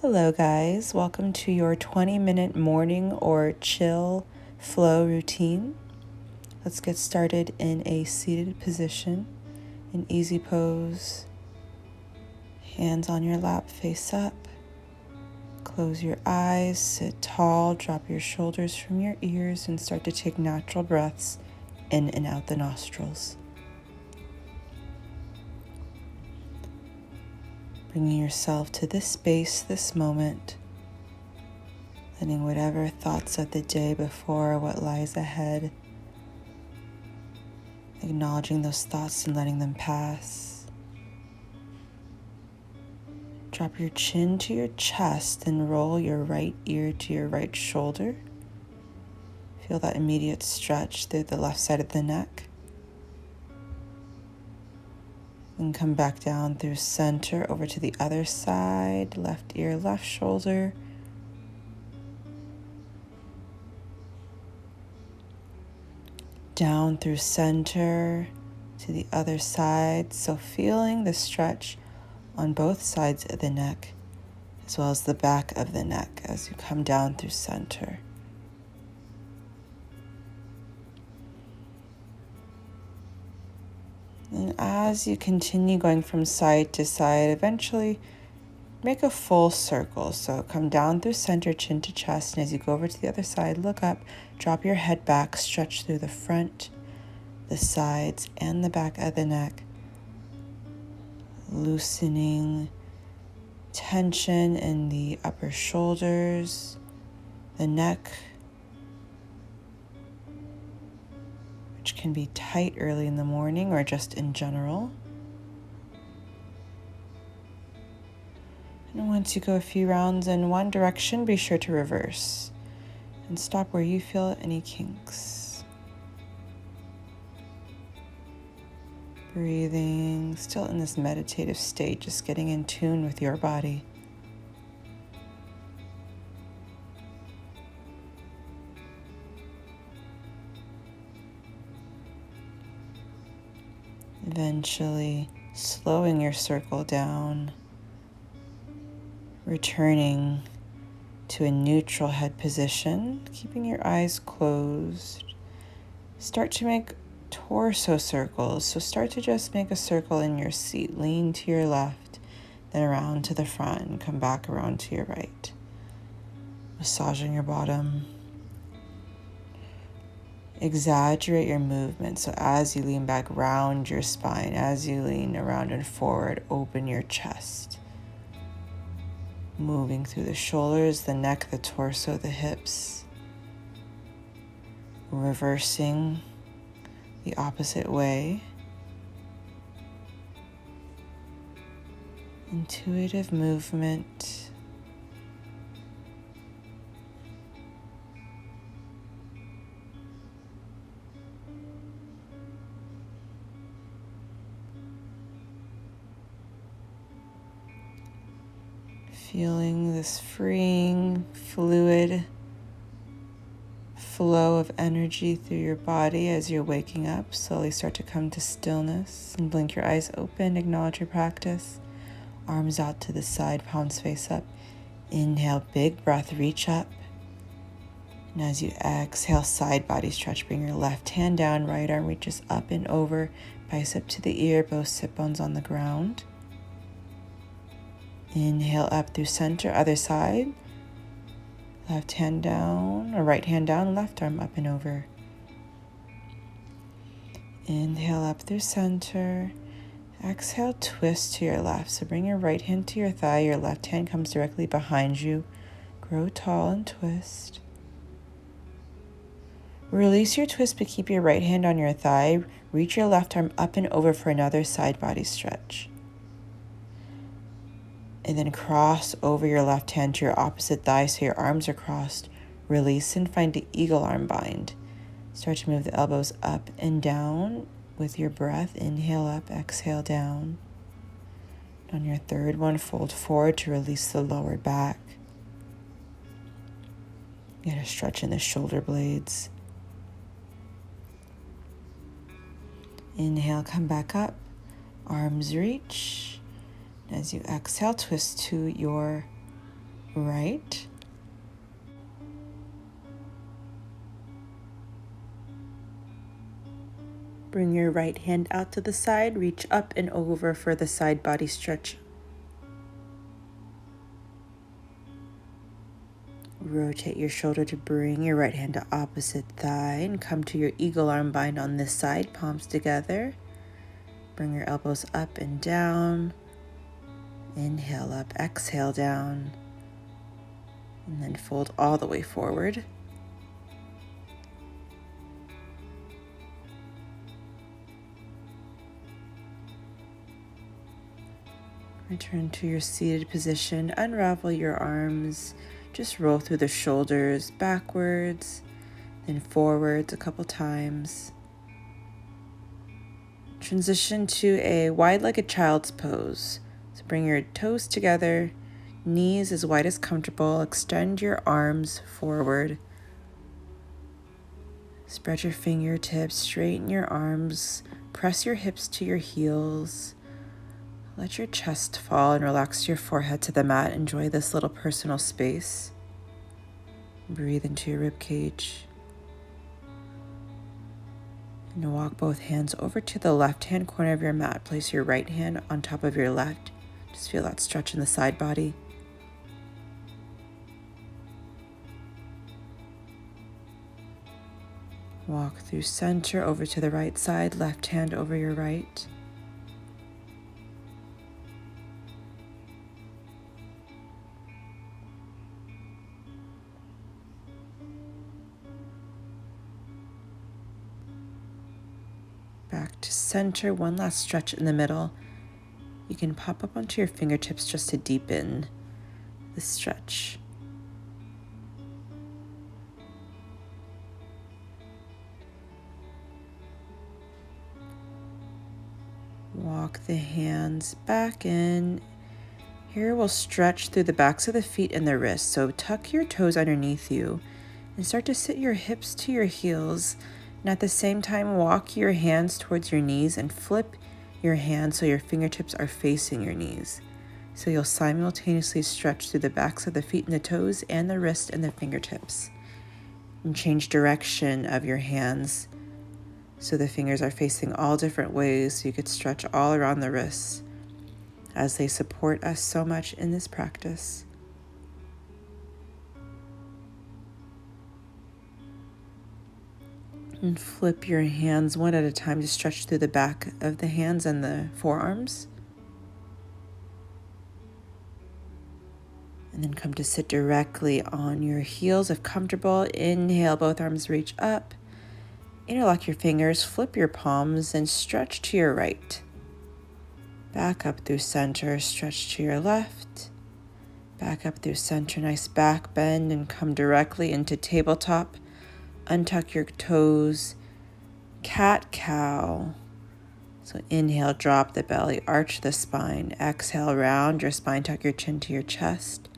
Hello guys, welcome to your 20-minute morning or chill flow routine. Let's get started in a seated position, an easy pose, hands on your lap, face up. Close your eyes, sit tall, drop your shoulders from your ears and start to take natural breaths in and out the nostrils. Bringing yourself to this space, this moment, letting whatever thoughts of the day before, what lies ahead, acknowledging those thoughts and letting them pass. Drop your chin to your chest and roll your right ear to your right shoulder. Feel that immediate stretch through the left side of the neck. And come back down through center over to the other side, left ear, left shoulder. Down through center to the other side. So feeling the stretch on both sides of the neck, as well as the back of the neck as you come down through center. And as you continue going from side to side, eventually make a full circle. So come down through center, chin to chest, and as you go over to the other side, look up, drop your head back, stretch through the front, the sides, and the back of the neck, loosening tension in the upper shoulders, the neck, which can be tight early in the morning or just in general. And once you go a few rounds in one direction, be sure to reverse and stop where you feel any kinks. Breathing, still in this meditative state, just getting in tune with your body. Eventually slowing your circle down, returning to a neutral head position, keeping your eyes closed. Start to make torso circles. So start to just make a circle in your seat. Lean to your left, then around to the front, and come back around to your right. Massaging your bottom. Exaggerate your movement. So as you lean back, round your spine. As you lean around and forward, open your chest. Moving through the shoulders, the neck, the torso, the hips. Reversing the opposite way. Intuitive movement. Feeling this freeing, fluid flow of energy through your body as you're waking up. Slowly start to come to stillness and blink your eyes open. Acknowledge your practice. Arms out to the side, palms face up. Inhale, big breath, reach up. And as you exhale, side body stretch. Bring your left hand down, right arm reaches up and over, bicep to the ear, both sit bones on the ground. Inhale up through center, other side. Left hand down, or right hand down, left arm up and over. Inhale up through center. Exhale, twist to your left. So bring your right hand to your thigh. Your left hand comes directly behind you. Grow tall and twist. Release your twist, but keep your right hand on your thigh. Reach your left arm up and over for another side body stretch. And then cross over your left hand to your opposite thigh so your arms are crossed. Release and find the eagle arm bind. Start to move the elbows up and down with your breath. Inhale up, exhale down. On your third one, fold forward to release the lower back. Get a stretch in the shoulder blades. Inhale, come back up. Arms reach. As you exhale, twist to your right. Bring your right hand out to the side, reach up and over for the side body stretch. Rotate your shoulder to bring your right hand to opposite thigh and come to your eagle arm bind on this side, palms together. Bring your elbows up and down. Inhale up, exhale down, and then fold all the way forward. Return to your seated position, unravel your arms, just roll through the shoulders backwards, then forwards a couple times. Transition to a wide-legged child's pose. So bring your toes together, knees as wide as comfortable, extend your arms forward. Spread your fingertips, straighten your arms, press your hips to your heels. Let your chest fall and relax your forehead to the mat. Enjoy this little personal space. Breathe into your rib cage. And walk both hands over to the left-hand corner of your mat. Place your right hand on top of your left. Just feel that stretch in the side body. Walk through center over to the right side, left hand over your right. Back to center, one last stretch in the middle. You can pop up onto your fingertips just to deepen the stretch. Walk the hands back in. Here we'll stretch through the backs of the feet and the wrists. So tuck your toes underneath you and start to sit your hips to your heels. And at the same time, walk your hands towards your knees and flip your hands so your fingertips are facing your knees. So you'll simultaneously stretch through the backs of the feet and the toes and the wrist and the fingertips. And change direction of your hands so the fingers are facing all different ways, so you could stretch all around the wrists as they support us so much in this practice. And flip your hands one at a time to stretch through the back of the hands and the forearms. And then come to sit directly on your heels if comfortable. Inhale, both arms reach up. Interlock your fingers, flip your palms, and stretch to your right. Back up through center, stretch to your left. Back up through center, nice back bend, and come directly into tabletop. Untuck your toes, cat-cow. So inhale, drop the belly, arch the spine. Exhale, round your spine, tuck your chin to your chest.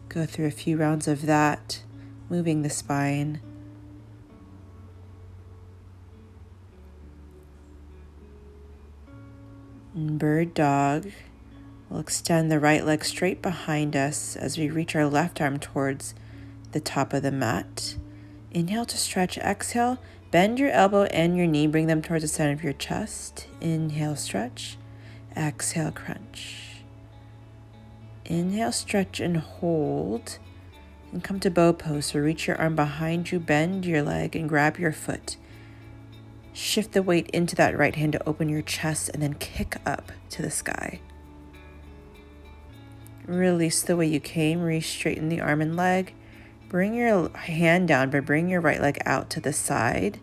Go through a few rounds of that, moving the spine. And bird dog. We'll extend the right leg straight behind us as we reach our left arm towards the top of the mat. Inhale to stretch, exhale, bend your elbow and your knee, bring them towards the center of your chest. Inhale, stretch, exhale, crunch. Inhale, stretch and hold, and come to bow pose. So reach your arm behind you, bend your leg and grab your foot. Shift the weight into that right hand to open your chest and then kick up to the sky. Release the way you came, re-straighten the arm and leg. Bring your hand down, but bring your right leg out to the side.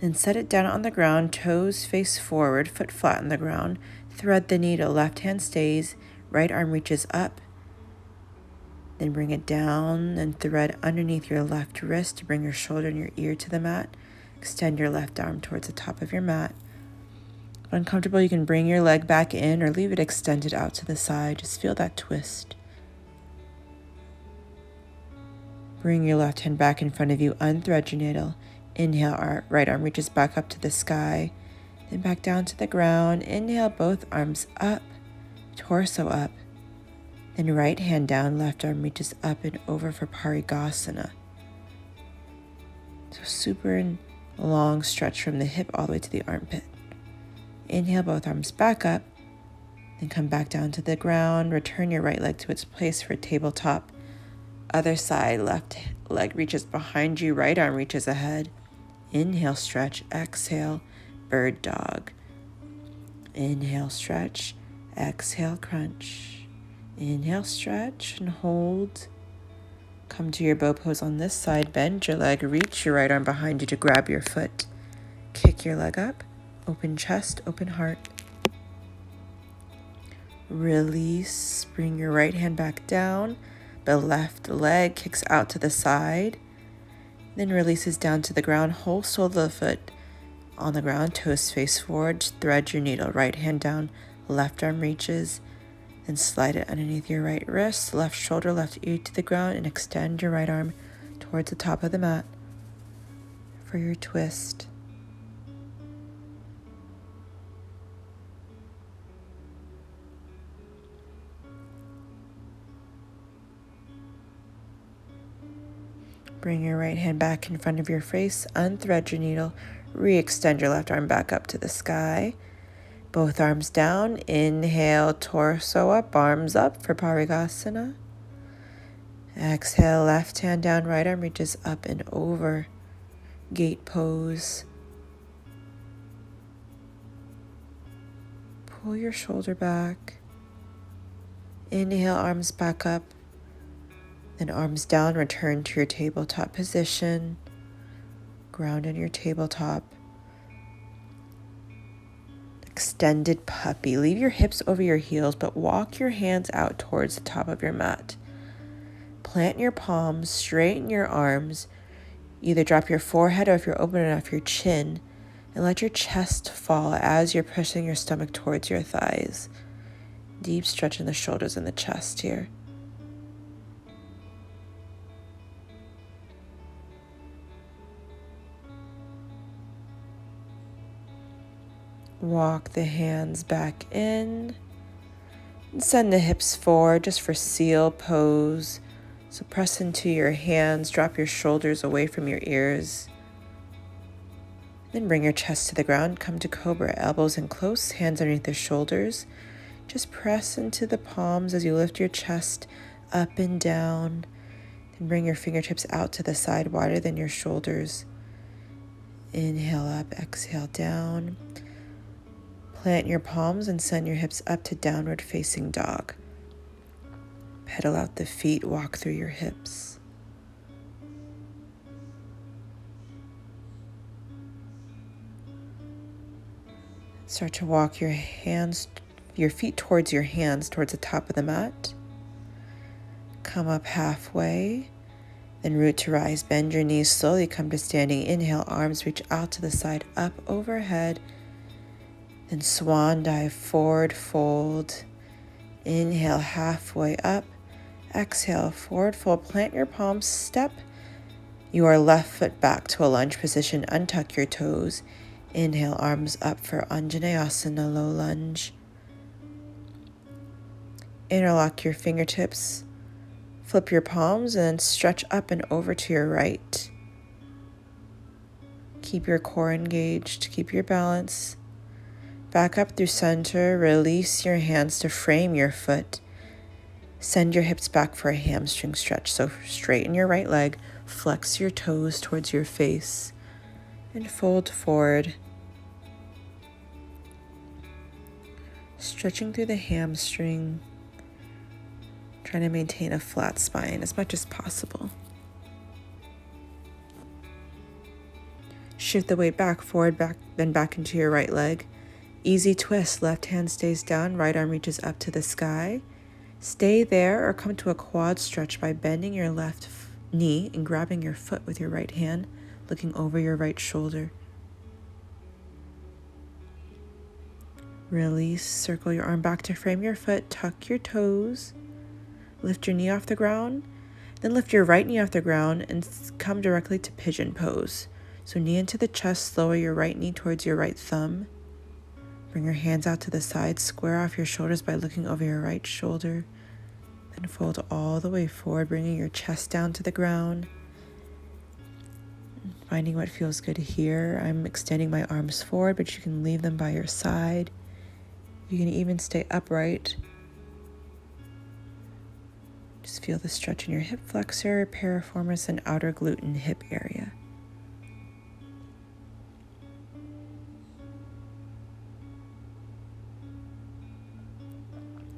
Then set it down on the ground, toes face forward, foot flat on the ground. Thread the needle, left hand stays, right arm reaches up. Then bring it down and thread underneath your left wrist to bring your shoulder and your ear to the mat. Extend your left arm towards the top of your mat. If uncomfortable, you can bring your leg back in or leave it extended out to the side. Just feel that twist. Bring your left hand back in front of you, unthread your needle. Inhale, right arm reaches back up to the sky, then back down to the ground. Inhale, both arms up, torso up. Then right hand down, left arm reaches up and over for Parigasana. So super long stretch from the hip all the way to the armpit. Inhale, both arms back up. Then come back down to the ground. Return your right leg to its place for tabletop. Other side, left leg reaches behind you, right arm reaches ahead. Inhale, stretch. Exhale, bird dog. Inhale, stretch. Exhale, crunch. Inhale, stretch and hold. Come to your bow pose on this side. Bend your leg. Reach your right arm behind you to grab your foot. Kick your leg up. Open chest, open heart. Release. Bring your right hand back down. The left leg kicks out to the side. Then releases down to the ground. Whole sole of the foot on the ground. Toes face forward. Thread your needle. Right hand down. Left arm reaches. Then slide it underneath your right wrist. Left shoulder, left ear to the ground. And extend your right arm towards the top of the mat for your twist. Bring your right hand back in front of your face, unthread your needle, re-extend your left arm back up to the sky. Both arms down, inhale, torso up, arms up for Parigasana. Exhale, left hand down, right arm reaches up and over, gate pose. Pull your shoulder back. Inhale, arms back up. Then arms down, return to your tabletop position. Ground in your tabletop. Extended puppy. Leave your hips over your heels, but walk your hands out towards the top of your mat. Plant your palms, straighten your arms. Either drop your forehead or if you're open enough, your chin. And let your chest fall as you're pushing your stomach towards your thighs. Deep stretch in the shoulders and the chest here. Walk the hands back in and send the hips forward just for seal pose. So press into your hands, drop your shoulders away from your ears. Then bring your chest to the ground, come to cobra, elbows in close, hands underneath the shoulders. Just press into the palms as you lift your chest up and down. Then bring your fingertips out to the side, wider than your shoulders. Inhale up, exhale down. Plant your palms and send your hips up to downward facing dog. Pedal out the feet, walk through your hips. Start to walk your feet towards your hands, towards the top of the mat. Come up halfway, then root to rise. Bend your knees slowly, come to standing. Inhale, arms reach out to the side, up overhead. Then swan dive, forward fold. Inhale, halfway up. Exhale, forward fold. Plant your palms, step your left foot back to a lunge position. Untuck your toes. Inhale, arms up for Anjaneyasana, low lunge. Interlock your fingertips. Flip your palms and stretch up and over to your right. Keep your core engaged, keep your balance. Back up through center, release your hands to frame your foot. Send your hips back for a hamstring stretch. So straighten your right leg, flex your toes towards your face, and fold forward. Stretching through the hamstring, trying to maintain a flat spine as much as possible. Shift the weight back, forward, back, then back into your right leg. Easy twist, left hand stays down, right arm reaches up to the sky. Stay there or come to a quad stretch by bending your left knee and grabbing your foot with your right hand, looking over your right shoulder. Release, circle your arm back to frame your foot, tuck your toes, lift your knee off the ground, then lift your right knee off the ground and come directly to pigeon pose. So knee into the chest, lower your right knee towards your right thumb. Bring your hands out to the side, square off your shoulders by looking over your right shoulder. Then fold all the way forward, bringing your chest down to the ground. Finding what feels good here. I'm extending my arms forward, but you can leave them by your side. You can even stay upright. Just feel the stretch in your hip flexor, piriformis, and outer glute and hip area.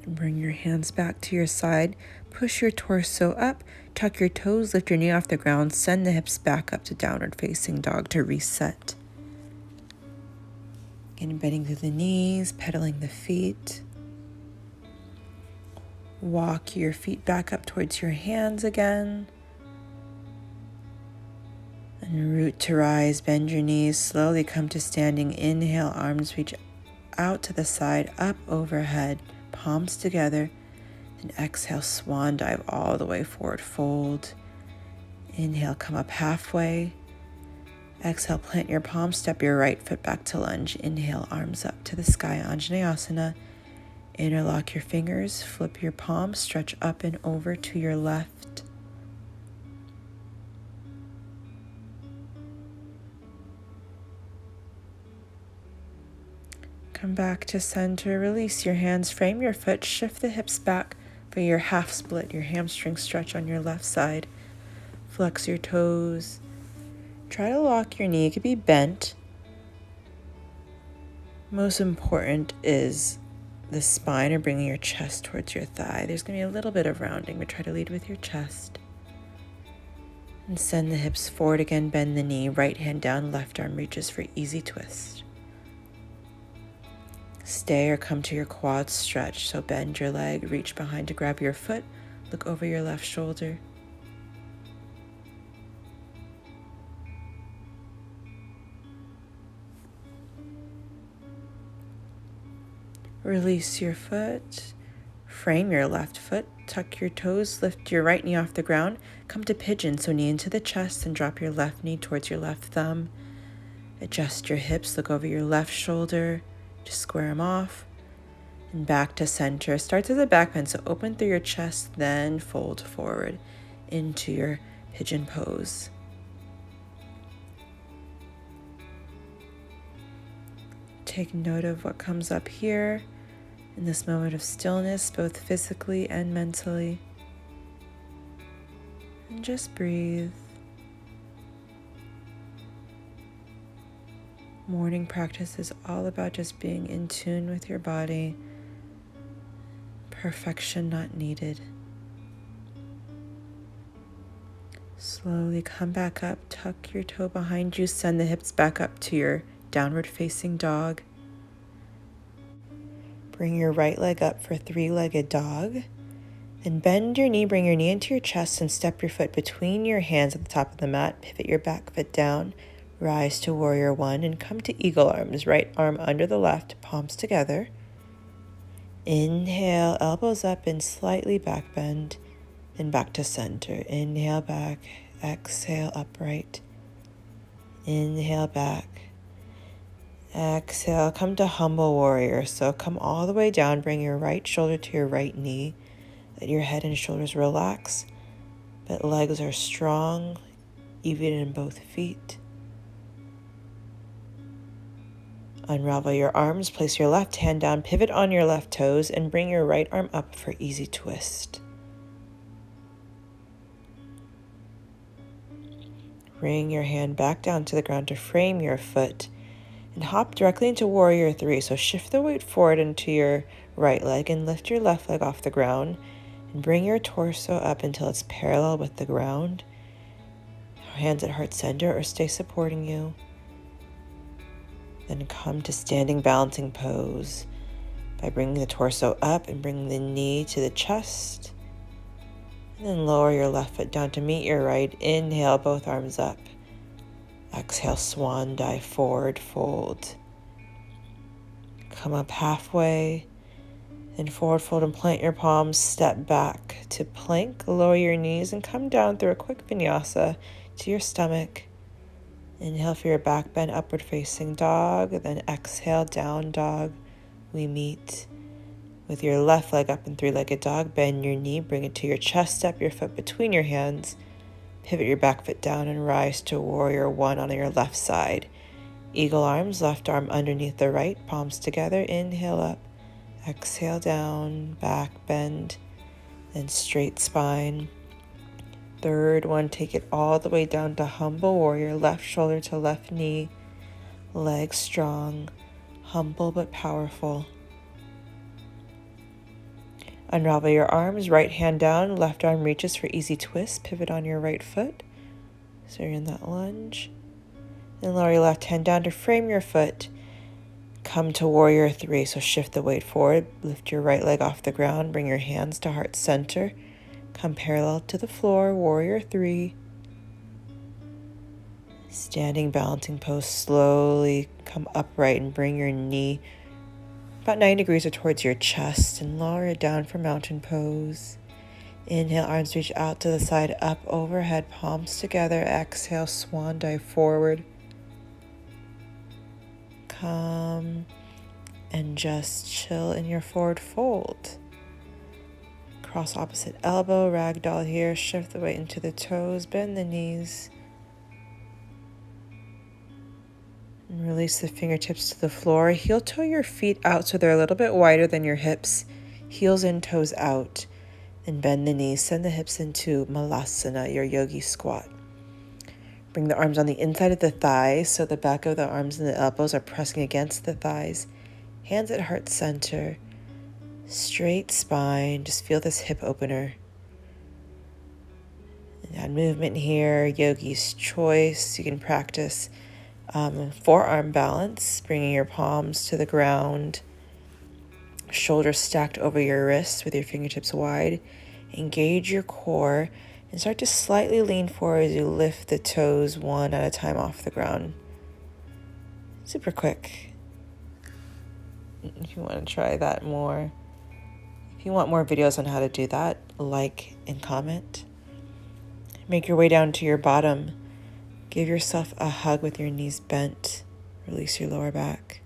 And bring your hands back to your side. Push your torso up. Tuck your toes, lift your knee off the ground. Send the hips back up to downward facing dog to reset. Again, bending through the knees, pedaling the feet. Walk your feet back up towards your hands again. And root to rise, bend your knees, slowly come to standing. Inhale, arms reach out to the side, up overhead, palms together. And exhale, swan dive all the way forward, fold. Inhale, come up halfway. Exhale, plant your palms, step your right foot back to lunge. Inhale, arms up to the sky, Anjaneyasana. Interlock your fingers, flip your palms, stretch up and over to your left. Come back to center, release your hands, frame your foot, shift the hips back for your half split, your hamstring stretch on your left side. Flex your toes. Try to lock your knee, it could be bent. Most important is the spine or bringing your chest towards your thigh. There's going to be a little bit of rounding, but try to lead with your chest. And send the hips forward again, bend the knee, right hand down, left arm reaches for easy twist. Stay or come to your quads stretch, so bend your leg, reach behind to grab your foot, look over your left shoulder. Release your foot, frame your left foot, tuck your toes, lift your right knee off the ground, come to pigeon, so knee into the chest and drop your left knee towards your left thumb. Adjust your hips, look over your left shoulder, just square them off, and back to center. Start as a back bend, so open through your chest, then fold forward into your pigeon pose. Take note of what comes up here in this moment of stillness, both physically and mentally. And just breathe. Morning practice is all about just being in tune with your body. Perfection not needed. Slowly come back up, tuck your toe behind you, send the hips back up to your downward facing dog. Bring your right leg up for three-legged dog. Then bend your knee, bring your knee into your chest and step your foot between your hands at the top of the mat. Pivot your back foot down. Rise to warrior one and come to eagle arms. Right arm under the left, palms together. Inhale, elbows up and slightly back bend. And back to center. Inhale back, exhale upright. Inhale back. Exhale, come to humble warrior. So come all the way down, bring your right shoulder to your right knee. Let your head and shoulders relax, but legs are strong, even in both feet. Unravel your arms, place your left hand down, pivot on your left toes, and bring your right arm up for easy twist. Bring your hand back down to the ground to frame your foot and hop directly into warrior three. So shift the weight forward into your right leg and lift your left leg off the ground and bring your torso up until it's parallel with the ground. Hands at heart center or stay supporting you. Then come to standing balancing pose by bringing the torso up and bringing the knee to the chest. And then lower your left foot down to meet your right. Inhale, both arms up. Exhale, swan dive forward, fold. Come up halfway. Then forward fold and plant your palms. Step back to plank. Lower your knees and come down through a quick vinyasa to your stomach. Inhale for your back bend, upward facing dog. Then exhale, down dog. We meet. With your left leg up in three-legged dog, bend your knee, bring it to your chest, step your foot between your hands, pivot your back foot down and rise to warrior one on your left side. Eagle arms, left arm underneath the right, palms together, inhale up, exhale down, back bend, and straight spine. Third one, take it all the way down to humble warrior, left shoulder to left knee, legs strong, humble but powerful. Unravel your arms, right hand down, left arm reaches for easy twist, pivot on your right foot. So you're in that lunge. Then lower your left hand down to frame your foot. Come to warrior three, so shift the weight forward, lift your right leg off the ground, bring your hands to heart center. Come parallel to the floor, warrior three. Standing balancing pose, slowly come upright and bring your knee about 90 degrees or towards your chest and lower it down for mountain pose. Inhale, arms reach out to the side, up overhead, palms together. Exhale, swan dive forward. Come and just chill in your forward fold. Cross opposite elbow, ragdoll here. Shift the weight into the toes, bend the knees. And release the fingertips to the floor. Heel toe your feet out so they're a little bit wider than your hips. Heels in, toes out. And bend the knees. Send the hips into malasana, your yogi squat. Bring the arms on the inside of the thighs so the back of the arms and the elbows are pressing against the thighs. Hands at heart center. Straight spine. Just feel this hip opener. And add movement here. Yogi's choice. You can practice forearm balance, bringing your palms to the ground, shoulders stacked over your wrists with your fingertips wide. Engage your core and start to slightly lean forward as you lift the toes one at a time off the ground. Super quick. If you want to try that more. If you want more videos on how to do that, like and comment. Make your way down to your bottom. Give yourself a hug with your knees bent. Release your lower back.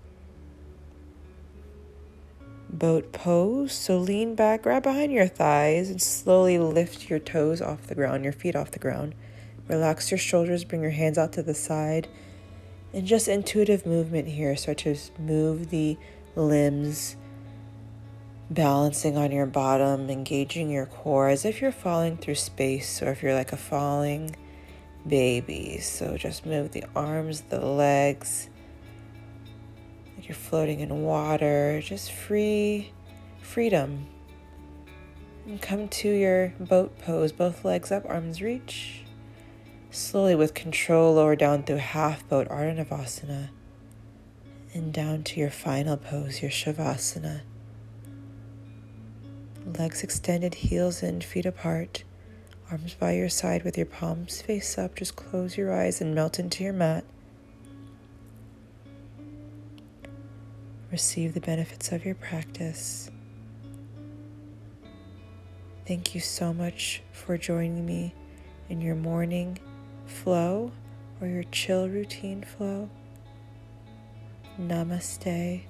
Boat pose. So lean back, grab behind your thighs, and slowly lift your toes off the ground, your feet off the ground. Relax your shoulders, bring your hands out to the side. And just intuitive movement here. Start to move the limbs, balancing on your bottom, engaging your core as if you're falling through space or if you're like a falling baby. So just move the arms, the legs, like you're floating in water. Just freedom. And come to your boat pose, both legs up, arms reach. Slowly with control, lower down through half boat, Ardha Navasana. And down to your final pose, your Shavasana. Legs extended, heels in, feet apart. Arms by your side with your palms face up. Just close your eyes and melt into your mat. Receive the benefits of your practice. Thank you so much for joining me in your morning flow or your chill routine flow. Namaste.